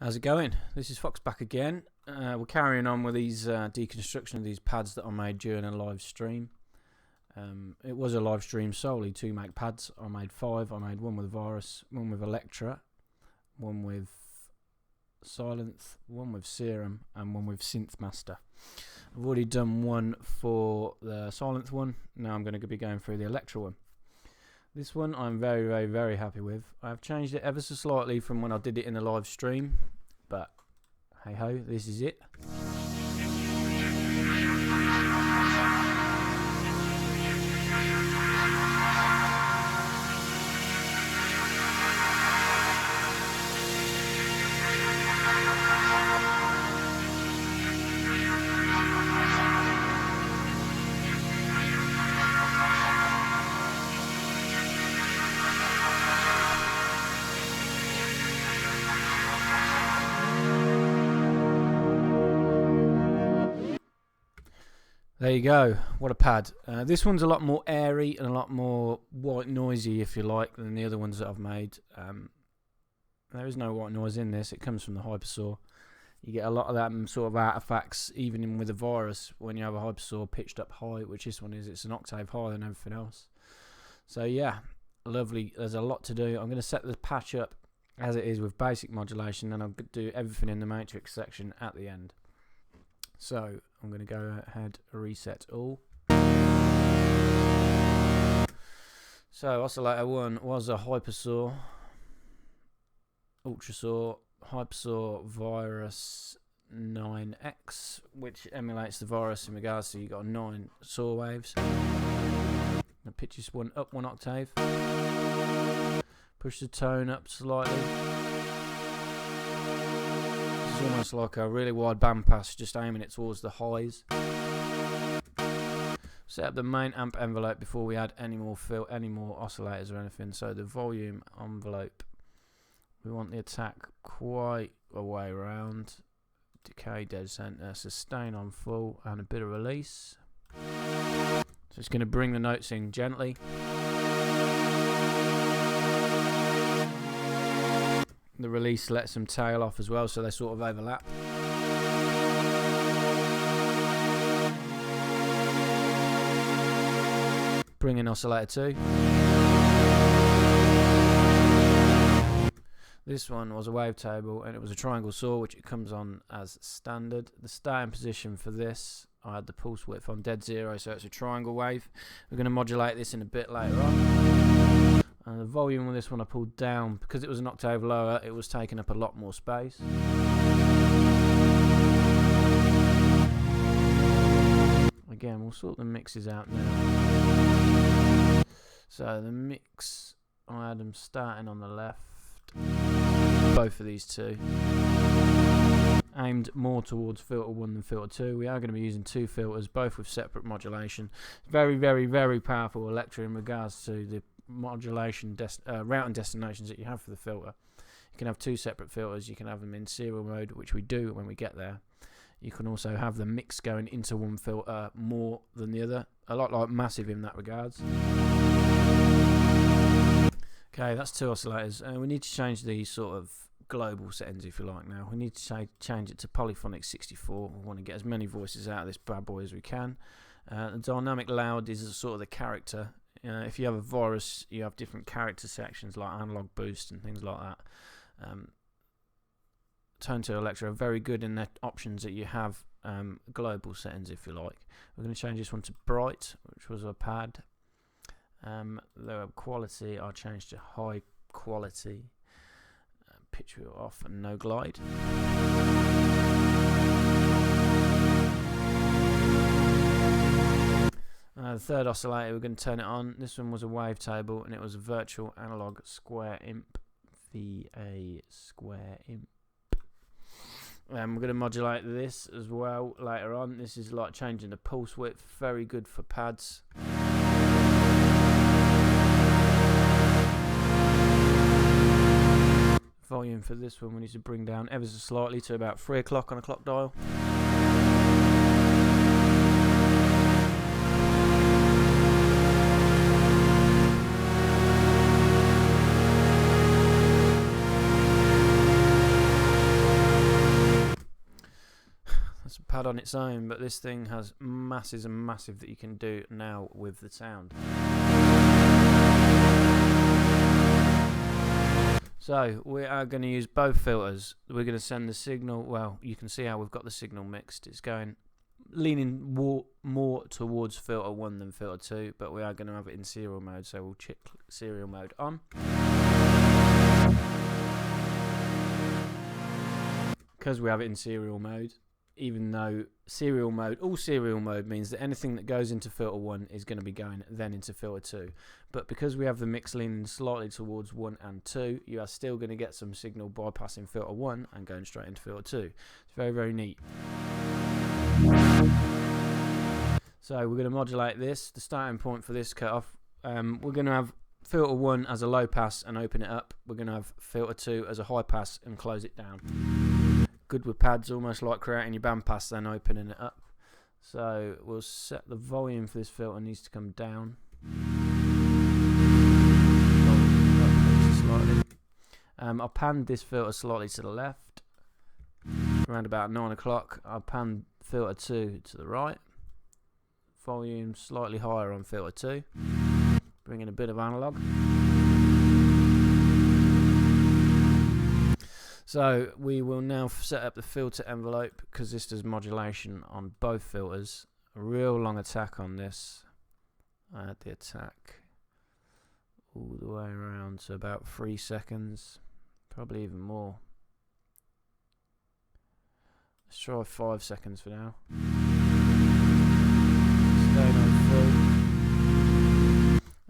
How's it going? This is Fox back again. We're carrying on with these deconstruction of these pads that I made during a live stream. It was a live stream solely to make pads. I made 5. I made one with Virus, one with Electra, one with Silence, one with Serum, and one with Synth Master. I've already done one for the Silence one. Now I'm going to be going through the Electra one. This one I'm very, very happy with. I've changed it ever so slightly from when I did it in a live stream, but hey ho, this is it. There you go, what a pad. This one's a lot more airy and a lot more white noisy, if you like, than the other ones that I've made. There is no white noise in this, it comes from the Hypersaw. You get a lot of that sort of artifacts, even with a Virus, when you have a Hypersaw pitched up high, which this one is. It's an octave higher than everything else. So yeah, lovely. There's a lot to do. I'm going to set the patch up as it is with basic modulation, and I'll do everything in the matrix section at the end. So I'm going to go ahead and reset all. So Oscillator 1 was a Hypersaw, Ultrasaw, Hypersaw Virus 9X, which emulates the Virus in regards to you got 9 saw waves. Now pitch this one up 1 octave. Push the tone up slightly. It's almost like a really wide bandpass, just aiming it towards the highs. Set up the main amp envelope before we add any more oscillators or anything. So the volume envelope, we want the attack quite a way around. Decay dead center, sustain on full, and a bit of release. So it's going to bring the notes in gently. The release lets them tail off as well, so they sort of overlap. Bring in Oscillator 2. This one was a wavetable, and it was a triangle saw, which it comes on as standard. The starting position for this, I had the pulse width on dead zero, so it's a triangle wave. We're going to modulate this in a bit later on. And the volume on this one I pulled down because it was an octave lower. It was taking up a lot more space. Again, we'll sort the mixes out now. So the mix, I had them starting on the left. Both of these two aimed more towards filter 1 than filter 2. We are going to be using 2 filters, both with separate modulation. Very powerful Electra in regards to the modulation route and destinations that you have for the filter. You can have 2 separate filters. You can have them in serial mode, which we do when we get there. You can also have the mix going into one filter more than the other, a lot like Massive in that regards. Okay, that's 2 oscillators, and we need to change the sort of global settings, if you like. Now we need to change it to polyphonic 64. We want to get as many voices out of this bad boy as we can. The dynamic loud is sort of the character. If you have a Virus, you have different character sections like analog boost and things like that. Tone2 Electra are very good in the options that you have global settings, if you like. We're going to change this one to bright, which was a pad. The quality I changed to high quality. Pitch wheel off and no glide. The third oscillator, we're going to turn it on. This one was a wavetable, and it was a virtual analog square imp. VA square imp. We're going to modulate this as well later on. This is like changing the pulse width. Very good for pads. Volume for this one we need to bring down ever so slightly to about 3 o'clock on a clock dial. pad on its own, but this thing has masses and massive that you can do now with the sound. So we are going to use both filters. We're going to send the signal, well, you can see how we've got the signal mixed. It's leaning more towards filter 1 than filter 2, but we are going to have it in serial mode, so we'll check serial mode on. Because we have it in serial mode, even though all serial mode means that anything that goes into filter 1 is going to be going then into filter 2. But because we have the mix leaning slightly towards 1 and 2, you are still going to get some signal bypassing filter 1 and going straight into filter 2. It's very, very neat. So we're going to modulate this. The starting point for this cutoff, we're going to have filter 1 as a low pass and open it up. We're going to have filter 2 as a high pass and close it down. Good with pads, almost like creating your bandpass then opening it up. So we'll set the volume for this filter, needs to come down slightly. I'll pan this filter slightly to the left. Around about 9 o'clock, I'll pan filter 2 to the right. Volume slightly higher on filter 2. Bring in a bit of analog. So we will now set up the filter envelope, because this does modulation on both filters. A real long attack on this. I had the attack all the way around to about 3 seconds, probably even more. Let's try 5 seconds for now. Staying on full.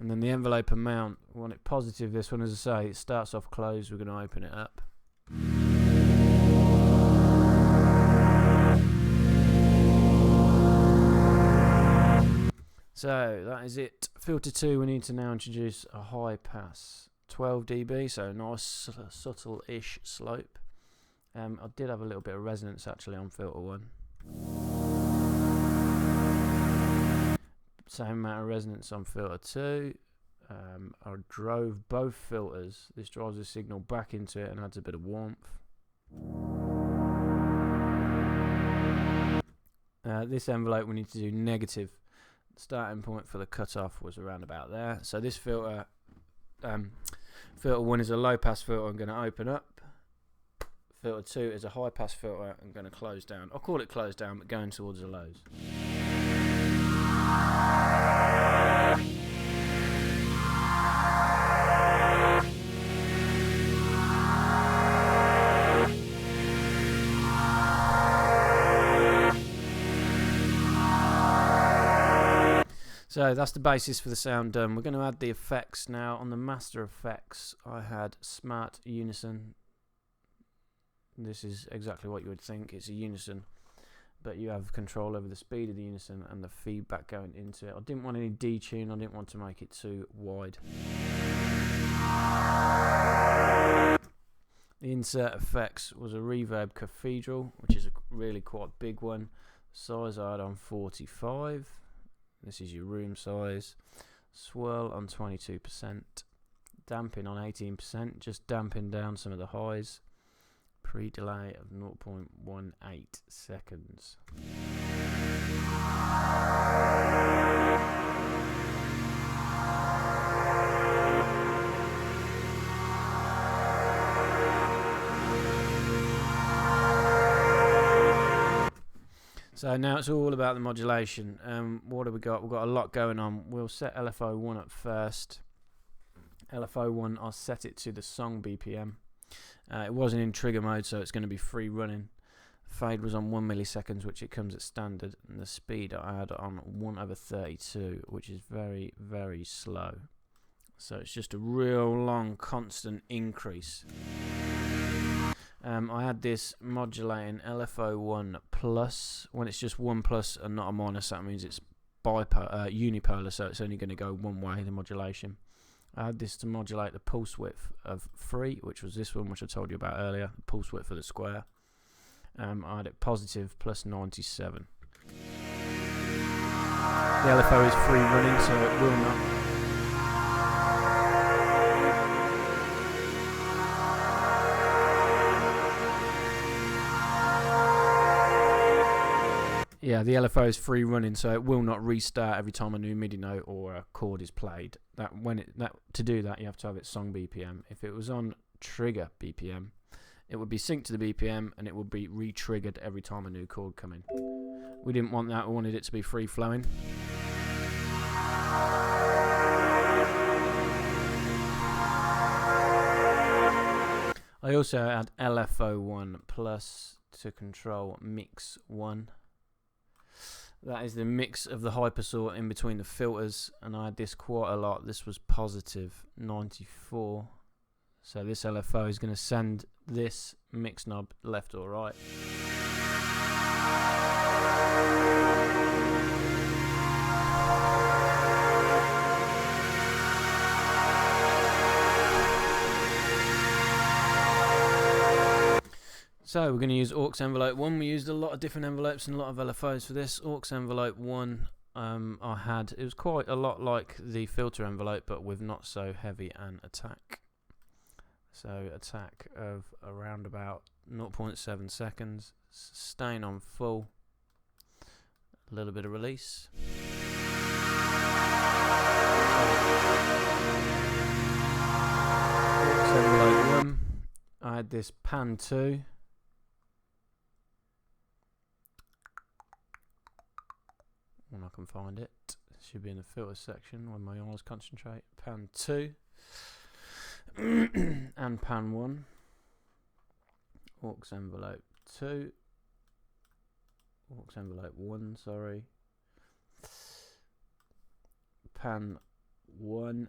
And then the envelope amount, we want it positive. This one, as I say, it starts off closed. We're going to open it up. So that is it. Filter 2, we need to now introduce a high pass, 12 dB, so nice subtle-ish slope. I did have a little bit of resonance actually on filter 1. Same amount of resonance on filter 2. I drove both filters. This drives the signal back into it and adds a bit of warmth. This envelope we need to do negative. The starting point for the cutoff was around about there. So this filter, filter 1 is a low pass filter. I'm going to open up. Filter 2 is a high pass filter. I'm going to close down. I'll call it close down, but going towards the lows. So that's the basis for the sound done. We're going to add the effects now. On the master effects, I had smart unison. This is exactly what you would think. It's a unison, but you have control over the speed of the unison and the feedback going into it. I didn't want any detune. I didn't want to make it too wide. The insert effects was a reverb cathedral, which is a really quite big one. Size I had on 45. This is your room size. Swirl on 22%. Damping on 18%. Just damping down some of the highs. Pre-delay of 0.18 seconds. So now it's all about the modulation. What have we got? We've got a lot going on. We'll set LFO1 up first. LFO1, I'll set it to the song BPM. It wasn't in trigger mode, so it's going to be free running. Fade was on 1 milliseconds, which it comes at standard, and the speed I had on 1/32, which is very, very slow. So it's just a real long, constant increase. I had this modulating LFO1 plus. When it's just 1 plus and not a minus, that means it's unipolar, so it's only going to go one way, the modulation. I had this to modulate the pulse width of 3, which was this one, which I told you about earlier, the pulse width for the square. I had it positive plus 97. The LFO is free running, so it will not. Yeah, the LFO is free running, so it will not restart every time a new MIDI note or a chord is played. To do that, you have to have it song BPM. If it was on trigger BPM, it would be synced to the BPM and it would be re-triggered every time a new chord come in. We didn't want that. We wanted it to be free flowing. I also add LFO1 plus to control mix 1. That is the mix of the hypersort in between the filters, and I had this quite a lot. This was positive 94. So this LFO is going to send this mix knob left or right. So we're going to use aux envelope 1. We used a lot of different envelopes and a lot of LFOs for this. Aux envelope 1 it was quite a lot like the filter envelope, but with not so heavy an attack. So attack of around about 0.7 seconds, sustain on full, a little bit of release. Aux envelope 1, I had this pan 2. When I can find it, it should be in the filter section when my eyes concentrate. Pan 2 and pan 1. Aux envelope 2. Aux envelope 1, sorry. Pan 1.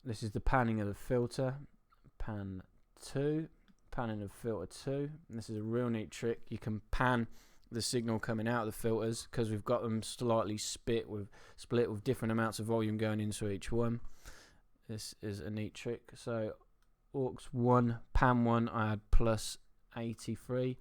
This is the panning of the filter. Pan 2. Panning of filter 2. And this is a real neat trick. You can pan the signal coming out of the filters because we've got them slightly split with different amounts of volume going into each one. This is a neat trick. So aux 1, pan 1, I had plus 83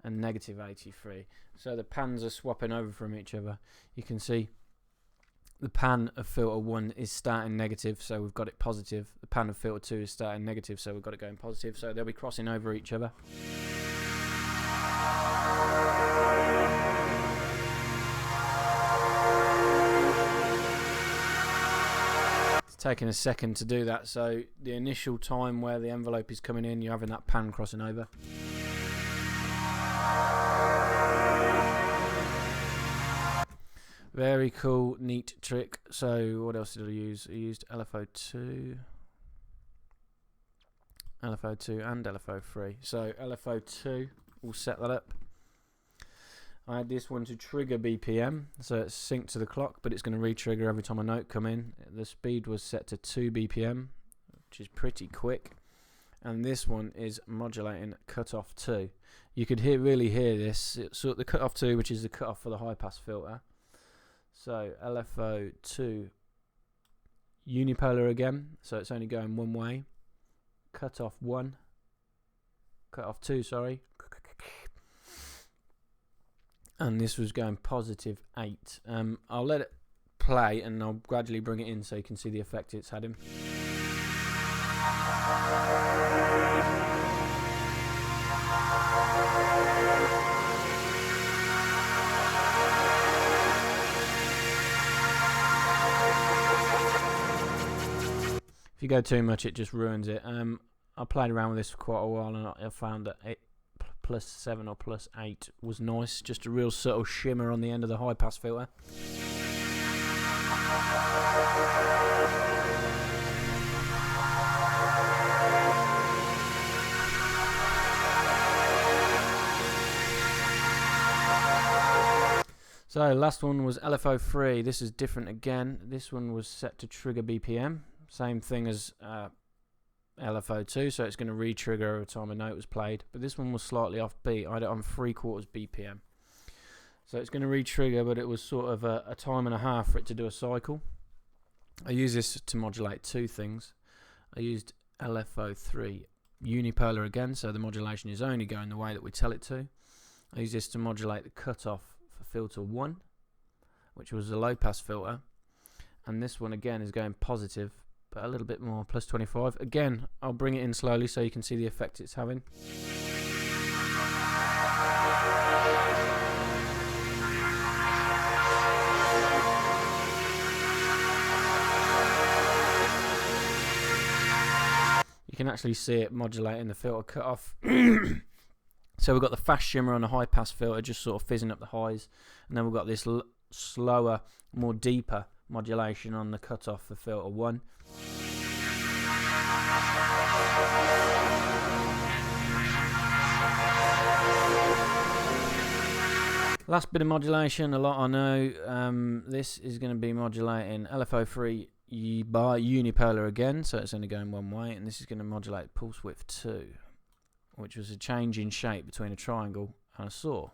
and negative 83. So the pans are swapping over from each other. You can see the pan of filter 1 is starting negative, so we've got it positive. The pan of filter 2 is starting negative, so we've got it going positive. So they'll be crossing over each other. Taking a second to do that, so the initial time where the envelope is coming in, you're having that pan crossing over. Very cool, neat trick. So what else did I use? I used LFO2 and LFO3. So LFO2, we'll set that up. I had this one to trigger BPM, so it's synced to the clock, but it's going to re-trigger every time a note come in. The speed was set to 2 BPM, which is pretty quick. And this one is modulating cutoff 2. You could really hear this. It's the cutoff 2, which is the cutoff for the high pass filter. So LFO2 unipolar again, so it's only going one way. Cutoff 1, cutoff 2, sorry. And this was going positive 8. I'll let it play and I'll gradually bring it in so you can see the effect it's had him. If you go too much, it just ruins it. I played around with this for quite a while and I found that it plus 7 or plus 8 was nice. Just a real subtle shimmer on the end of the high pass filter. So last one was LFO3. This is different again. This one was set to trigger BPM. Same thing as LFO2, so it's going to re-trigger every time a note was played, but this one was slightly off beat. I had it on 3/4 BPM, so it's going to re-trigger, but it was sort of a time and a half for it to do a cycle. I use this to modulate two things. I used LFO3 unipolar again, so the modulation is only going the way that we tell it to. I use this to modulate the cutoff for filter 1, which was a low pass filter, and this one again is going positive, but a little bit more, plus 25. Again, I'll bring it in slowly so you can see the effect it's having. can actually see it modulating the filter cutoff. So we've got the fast shimmer on the high pass filter, just sort of fizzing up the highs, and then we've got this slower, more deeper modulation on the cutoff for filter 1. Last bit of modulation, a lot I know. This is going to be modulating LFO3 by unipolar again, so it's only going one way, and this is going to modulate pulse width 2, which was a change in shape between a triangle and a saw.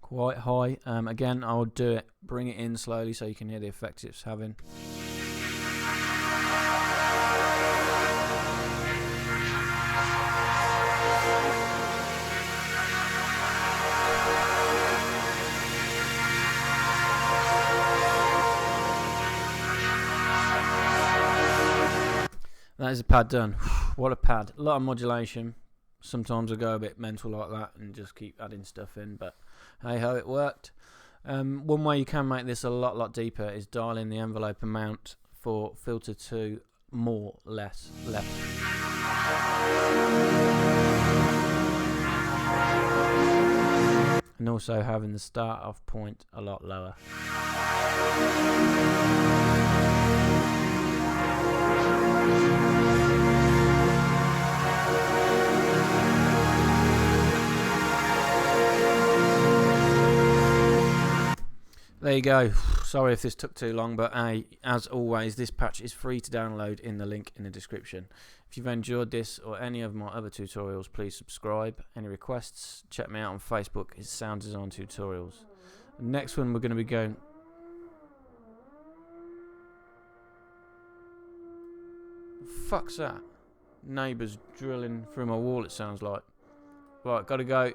Quite high. Again, I'll do it, bring it in slowly so you can hear the effect it's having. That is a pad done. What a pad. A lot of modulation. Sometimes I go a bit mental like that and just keep adding stuff in, but hey ho, it worked. One way you can make this a lot deeper is dialing the envelope amount for filter 2 more, less, left. And also having the start off point a lot lower. There you go. Sorry if this took too long, but as always, this patch is free to download in the link in the description. If you've enjoyed this or any of my other tutorials, please subscribe. Any requests, check me out on Facebook. It's Sound Design Tutorials. The next one we're going to be going... Fuck's that? Neighbours drilling through my wall, it sounds like. Right, gotta go.